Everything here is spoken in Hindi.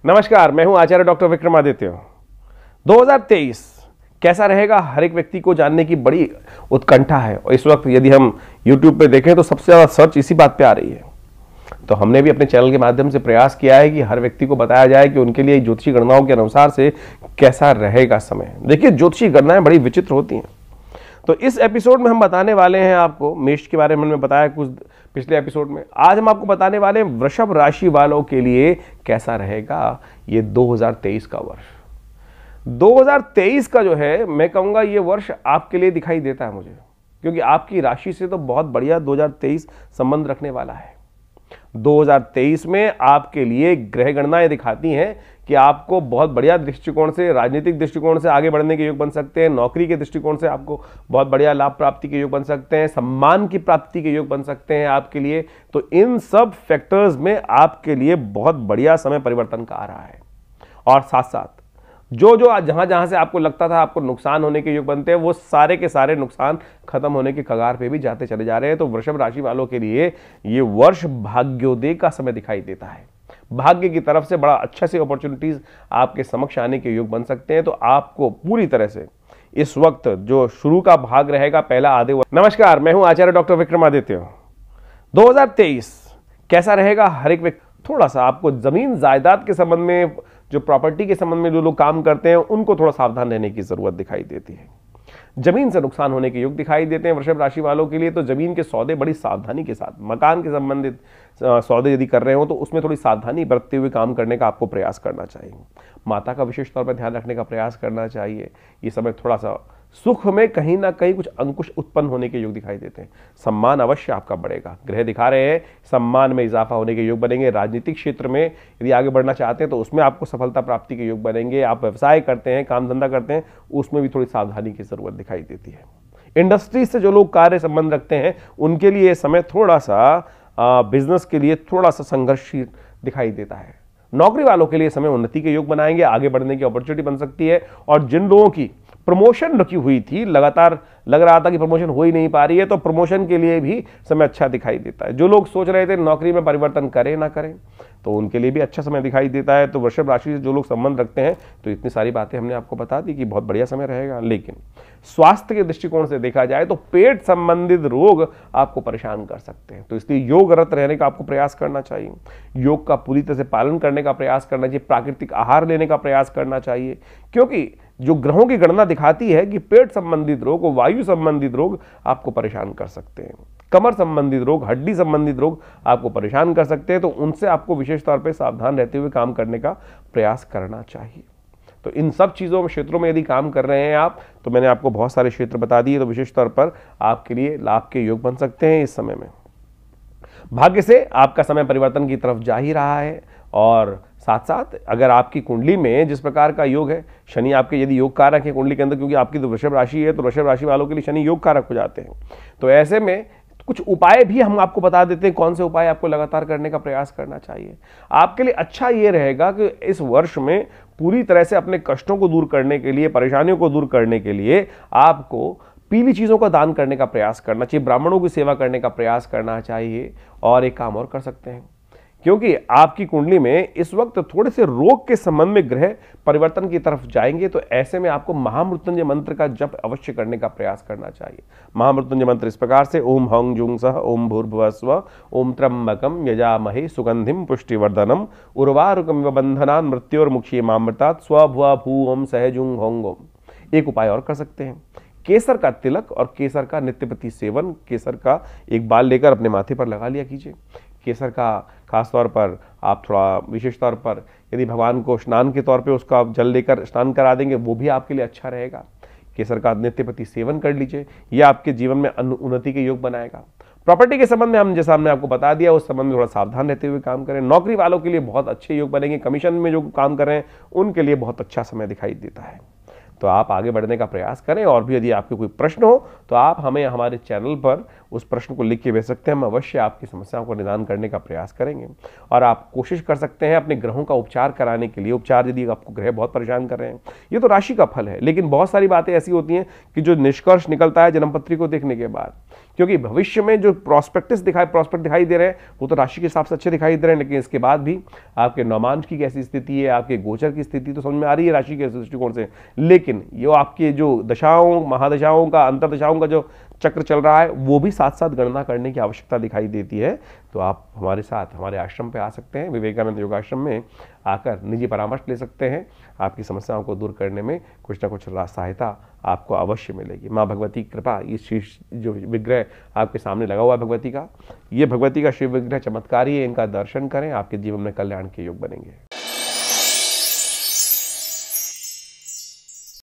नमस्कार, मैं हूं आचार्य डॉक्टर विक्रमादित्य। 2023 कैसा रहेगा, हर एक व्यक्ति को जानने की बड़ी उत्कंठा है और इस वक्त यदि हम YouTube पे देखें तो सबसे ज्यादा सर्च इसी बात पे आ रही है। तो हमने भी अपने चैनल के माध्यम से प्रयास किया है कि हर व्यक्ति को बताया जाए कि उनके लिए ज्योतिषी गणनाओं के अनुसार से कैसा रहेगा समय। देखिए, ज्योतिषी गणनाएं बड़ी विचित्र होती हैं। तो इस एपिसोड में हम बताने वाले हैं आपको, मेष के बारे में हमने बताया कुछ पिछले एपिसोड में। आज हम आपको बताने वाले हैं वृषभ राशि वालों के लिए कैसा रहेगा ये 2023 का वर्ष। 2023 का जो है, मैं कहूंगा ये वर्ष आपके लिए दिखाई देता है मुझे, क्योंकि आपकी राशि से तो बहुत बढ़िया 2023 संबंध रखने वाला है। 2023 में आपके लिए ग्रह गणनाएं दिखाती हैं कि आपको बहुत बढ़िया दृष्टिकोण से, राजनीतिक दृष्टिकोण से आगे बढ़ने के योग बन सकते हैं, नौकरी के दृष्टिकोण से आपको बहुत बढ़िया लाभ प्राप्ति के योग बन सकते हैं, सम्मान की प्राप्ति के योग बन सकते हैं आपके लिए। तो इन सब फैक्टर्स में आपके लिए बहुत बढ़िया समय परिवर्तन का आ रहा है। और साथ साथ जो जहां जहां से आपको लगता था आपको नुकसान होने के योग बनते हैं, वो सारे के सारे नुकसान खत्म होने के कगार पे भी जाते चले जा रहे हैं। तो वृषभ राशि वालों के लिए ये वर्ष भाग्योदय का समय दिखाई देता है। भाग्य की तरफ से बड़ा अच्छा से अपॉर्चुनिटीज आपके समक्ष आने के योग बन सकते हैं। तो आपको पूरी तरह से इस वक्त जो शुरू का भाग रहेगा, पहला आधे वर्ष। नमस्कार, मैं हूं आचार्य डॉक्टर विक्रमादित्य। 2023 कैसा रहेगा, हर एक व्यक्ति थोड़ा सा आपको जमीन जायदाद के संबंध में, जो प्रॉपर्टी के संबंध में जो लोग काम करते हैं, उनको थोड़ा सावधान रहने की जरूरत दिखाई देती है। जमीन से नुकसान होने के योग दिखाई देते हैं वृषभ राशि वालों के लिए। तो जमीन के सौदे बड़ी सावधानी के साथ, मकान के संबंधित सौदे यदि कर रहे हो तो उसमें थोड़ी सावधानी बरतते हुए काम करने का आपको प्रयास करना चाहिए। माता का विशेष तौर पर ध्यान रखने का प्रयास करना चाहिए। ये समय थोड़ा सा सुख में कहीं ना कहीं कुछ अंकुश उत्पन्न होने के योग दिखाई देते हैं। सम्मान अवश्य आपका बढ़ेगा, ग्रह दिखा रहे हैं सम्मान में इजाफा होने के योग बनेंगे। राजनीतिक क्षेत्र में यदि आगे बढ़ना चाहते हैं तो उसमें आपको सफलता प्राप्ति के योग बनेंगे। आप व्यवसाय करते हैं, काम धंधा करते हैं, उसमें भी थोड़ी सावधानी की जरूरत दिखाई देती है। इंडस्ट्री से जो लोग कार्य संबंध रखते हैं उनके लिए यह समय थोड़ा सा बिजनेस के लिए थोड़ा सा संघर्षशील दिखाई देता है। नौकरी वालों के लिए समय उन्नति के योग बनाएंगे, आगे बढ़ने की अपॉर्चुनिटी बन सकती है। और जिन लोगों की प्रमोशन रुकी हुई थी, लगातार लग रहा था कि प्रमोशन हो ही नहीं पा रही है, तो प्रमोशन के लिए भी समय अच्छा दिखाई देता है। जो लोग सोच रहे थे नौकरी में परिवर्तन करें ना करें, तो उनके लिए भी अच्छा समय दिखाई देता है। तो वृषभ राशि से जो लोग संबंध रखते हैं, तो इतनी सारी बातें हमने आपको बता दी कि बहुत बढ़िया समय रहेगा। लेकिन स्वास्थ्य के दृष्टिकोण से देखा जाए तो पेट संबंधित रोग आपको परेशान कर सकते हैं। तो इसलिए योगरत रहने का आपको प्रयास करना चाहिए, योग का पूरी तरह से पालन करने का प्रयास करना चाहिए, प्राकृतिक आहार लेने का प्रयास करना चाहिए। क्योंकि जो ग्रहों की गणना दिखाती है कि पेट संबंधित रोग, वायु संबंधित रोग आपको परेशान कर सकते हैं, कमर संबंधित रोग, हड्डी संबंधित रोग आपको परेशान कर सकते हैं। तो उनसे आपको विशेष तौर पे सावधान रहते हुए काम करने का प्रयास करना चाहिए। तो इन सब चीज़ों में, क्षेत्रों में यदि काम कर रहे हैं आप, तो मैंने आपको बहुत सारे क्षेत्र बता दिए, तो विशेष तौर पर आपके लिए लाभ के योग बन सकते हैं इस समय में। भाग्य से आपका समय परिवर्तन की तरफ जा ही रहा है। और साथ साथ अगर आपकी कुंडली में जिस प्रकार का योग है, शनि आपके यदि योग कारक है कुंडली के अंदर, क्योंकि आपकी तो वृषभ राशि है, तो वृषभ राशि वालों के लिए शनि योग कारक हो जाते हैं। तो ऐसे में कुछ उपाय भी हम आपको बता देते हैं, कौन से उपाय आपको लगातार करने का प्रयास करना चाहिए। आपके लिए अच्छा ये रहेगा कि इस वर्ष में पूरी तरह से अपने कष्टों को दूर करने के लिए, परेशानियों को दूर करने के लिए आपको पीली चीज़ों का दान करने का प्रयास करना चाहिए, ब्राह्मणों की सेवा करने का प्रयास करना चाहिए। और एक काम और कर सकते हैं, क्योंकि आपकी कुंडली में इस वक्त थोड़े से रोग के संबंध में ग्रह परिवर्तन की तरफ जाएंगे, तो ऐसे में आपको महामृत्युंजय मंत्र का जप अवश्य करने का प्रयास करना चाहिए। महामृत्युंजय मंत्र इस प्रकार से: ओम हं जुं सः ओम भूर्भुवः ओम त्र्यंबकं यजामहे सुगंधिं पुष्टिवर्धनम् उर्वारुकमिव बन्धनान् मृत्योर्मुक्षीयमामृतात् स्वभुवा भू ओम सह जुं हों ओम। एक उपाय और कर सकते हैं, केसर का तिलक और केसर का नित्यप्रति सेवन, केसर का एक बाल लेकर अपने माथे पर लगा लिया कीजिए। केसर का खास तौर पर आप थोड़ा विशेष तौर पर यदि भगवान को स्नान के तौर पे उसका जल लेकर स्नान करा देंगे, वो भी आपके लिए अच्छा रहेगा। केसर का नित्य प्रति सेवन कर लीजिए, यह आपके जीवन में उन्नति के योग बनाएगा। प्रॉपर्टी के संबंध में हम जैसा हमने आपको बता दिया, उस संबंध में थोड़ा सावधान रहते हुए काम करें। नौकरी वालों के लिए बहुत अच्छे योग बनेंगे। कमीशन में जो काम कर रहे हैं उनके लिए बहुत अच्छा समय दिखाई देता है। तो आप आगे बढ़ने का प्रयास करें। और भी यदि आपके कोई प्रश्न हो तो तो आप हमें हमारे चैनल पर उस प्रश्न को लिख के भेज सकते हैं। हम अवश्य आपकी समस्याओं को निदान करने का प्रयास करेंगे। और आप कोशिश कर सकते हैं अपने ग्रहों का उपचार कराने के लिए। उपचार यदि आपको ग्रह बहुत परेशान कर रहे हैं, ये तो राशि का फल है, लेकिन बहुत सारी बातें ऐसी होती हैं कि जो निष्कर्ष निकलता है जन्मपत्री को देखने के बाद, क्योंकि भविष्य में जो प्रॉस्पेक्ट दिखाई दे रहे हैं वो तो राशि के हिसाब से अच्छे दिखाई दे रहे हैं, लेकिन इसके बाद भी आपके नवमांश की कैसी स्थिति है, आपके गोचर की स्थिति तो समझ में आ रही है राशि के दृष्टिकोण से, लेकिन ये आपके जो दशाओं महादशाओं का अंतरदशाओं का जो चक्र चल रहा है वो भी साथ साथ गणना करने की आवश्यकता दिखाई देती है। तो आप हमारे साथ हमारे आश्रम पे आ सकते हैं, विवेकानंद योगाश्रम में आकर निजी परामर्श ले सकते हैं। आपकी समस्याओं को दूर करने में कुछ ना कुछ सहायता आपको अवश्य मिलेगी। माँ भगवती कृपा, ये शीश जो विग्रह आपके सामने लगा हुआ है भगवती का, ये भगवती का शिव विग्रह चमत्कारी है, इनका दर्शन करें, आपके जीवन में कल्याण के योग बनेंगे।